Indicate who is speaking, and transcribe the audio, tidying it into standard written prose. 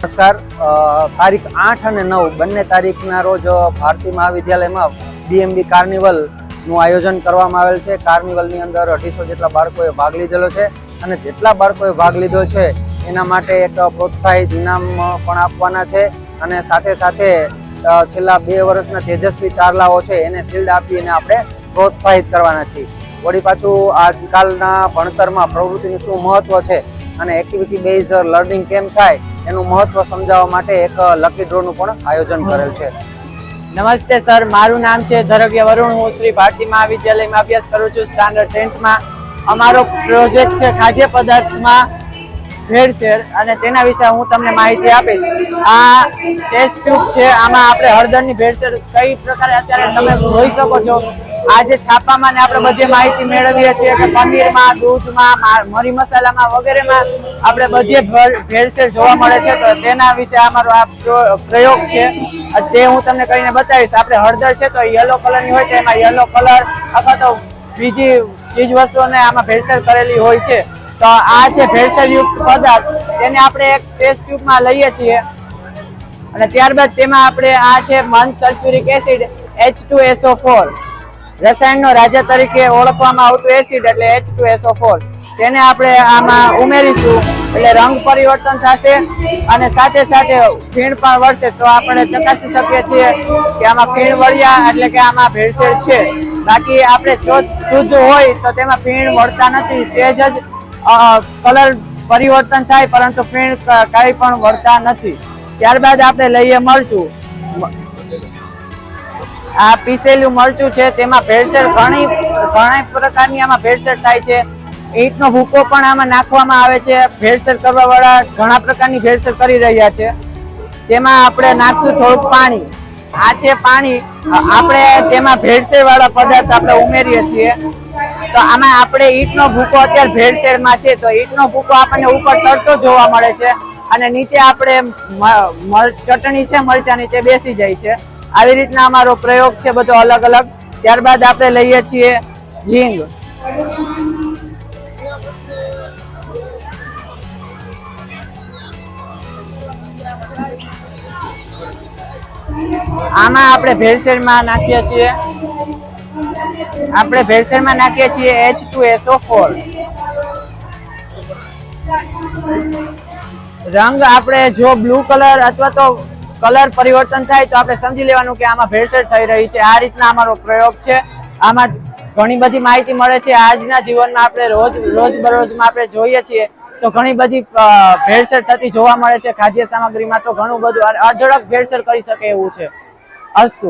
Speaker 1: નમસ્કાર। તારીખ 8 અને 9 બંને તારીખના રોજ ભારતી મહાવિદ્યાલયમાં BMB કાર્નિવલનું આયોજન કરવામાં આવેલ છે। કાર્નિવલની અંદર 250 જેટલા બાળકોએ ભાગ લીધેલો છે અને જેટલા બાળકોએ ભાગ લીધો છે એના માટે એક પ્રોત્સાહિત ઇનામ પણ આપવાના છે અને સાથે સાથે છેલ્લા 2 વર્ષના તેજસ્વી તારલાઓ છે એને શિલ્ડ આપી અને આપણે પ્રોત્સાહિત કરવાના છીએ। વળી પાછું આજકાલના ભણતરમાં પ્રવૃત્તિનું શું મહત્વ છે અને એક્ટિવિટી બેઝ લર્નિંગ કેમ થાય એનું મહત્વ સમજાવવા માટે એક લકી ડ્રોનું પણ આયોજન કરેલ છે।
Speaker 2: નમસ્તે સર, મારું નામ છે ધરવ્ય વરુણ। હું શ્રી ભારતી મહાવિદ્યાલયમાં અભ્યાસ કરું છું, સ્ટાન્ડર્ડ 10th માં। અમારો પ્રોજેક્ટ છે ખાદ્ય પદાર્થમાં ભેળસેળ અને તેના વિશે હું તમને માહિતી આપીશ। આ ટેસ્ટ ટ્યુબ છે, આમાં આપણે હળદરની ભેળસેળ કઈ પ્રકારે અત્યારે તમે જોઈ શકો છો। આજે છાપામાં ને આપણે બધી માહિતી મેળવીએ છીએ કે પનીરમાં, દૂધમાં, મરી મસાલામાં વગેરેમાં આપણે બધી ભેળસેળ જોવા મળે છે। તો તેના વિશે અમારો આ પ્રયોગ છે, તે હું તમને કરીને બતાવીશ। આપણે હળદર છે તો યલો કલરની હોય તો એમાં યલો કલર અથવા તો બીજી ચીજ વસ્તુઓને આમાં ભેળસેળ કરેલી હોય છે। તો આ છે ભેળસેળયુક્ત પદાર્થ, તેને આપણે એક ટેસ્ટ ટ્યુબમાં લઈએ છીએ અને ત્યારબાદ તેમાં આપણે આ છે મન સલ્ફ્યુરિક એસિડ H2SO4, રસાયણનો રાજા તરીકે ઓળખવામાં આવતું એસિડ એટલે H2SO4, તેને આપણે આમાં ઉમેરીશું એટલે રંગ પરિવર્તન થશે અને સાથે સાથે ફીણ પણ વળશે। તો આપણે ચકાસી શકીએ છીએ કે આમાં ફીણ વળ્યા એટલે કે આમાં ભેળસેળ છે। બાકી આપણે શુદ્ધ હોય તો તેમાં ફીણ વળતા નથી, સહેજ જ કલર પરિવર્તન થાય પરંતુ ફીણ કાંઈ પણ વળતા નથી। ત્યારબાદ આપણે લઈએ મરચું। આ પીસેલું મરચું છે, તેમાં ભેળસેળ ઘણી પ્રકારની આમાં ભેળસેળ થાય છે। ઈંટનો ભૂકો પણ આમાં નાખવામાં આવે છે। ભેળસેળ કરવા વાળા ઘણા પ્રકારની ભેળસેળ કરી રહ્યા છે। તેમાં આપણે નાખશું થોડુંક પાણી। આ છે પાણી, આપણે તેમાં ભેળસેળ વાળા પદાર્થ આપણે ઉમેરીએ છીએ। તો આમાં આપણે ઈંટનો ભૂકો અત્યારે ભેળસેળમાં છે તો ઈંટનો ભૂકો આપણને ઉપર તરતો જોવા મળે છે અને નીચે આપણે ચટણી છે મરચાની તે બેસી જાય છે। આવી રીતના અમારો પ્રયોગ છે બધો અલગ અલગ। ત્યારબાદ આપણે લઈએ છીએ હિંગ। આમાં આપણે ભેળસેળમાં નાખીએ છીએ H2SO4। રંગ આપણે જો બ્લુ કલર અથવા તો કલર પરિવર્તન થાય તો આપણે સમજી લેવાનું કે આમાં ભેળસેળ થઈ રહી છે। આ રીતના અમારો પ્રયોગ છે। આમાં ઘણી બધી માહિતી મળે છે। આજના જીવનમાં આપણે રોજબરોજમાં આપણે જોઈએ છીએ તો ઘણી બધી ભેળસેળ થતી જોવા મળે છે ખાદ્ય સામગ્રીમાં। તો ઘણું બધું અઢળક ભેળસેળ કરી શકે એવું છે। અસ્તુ।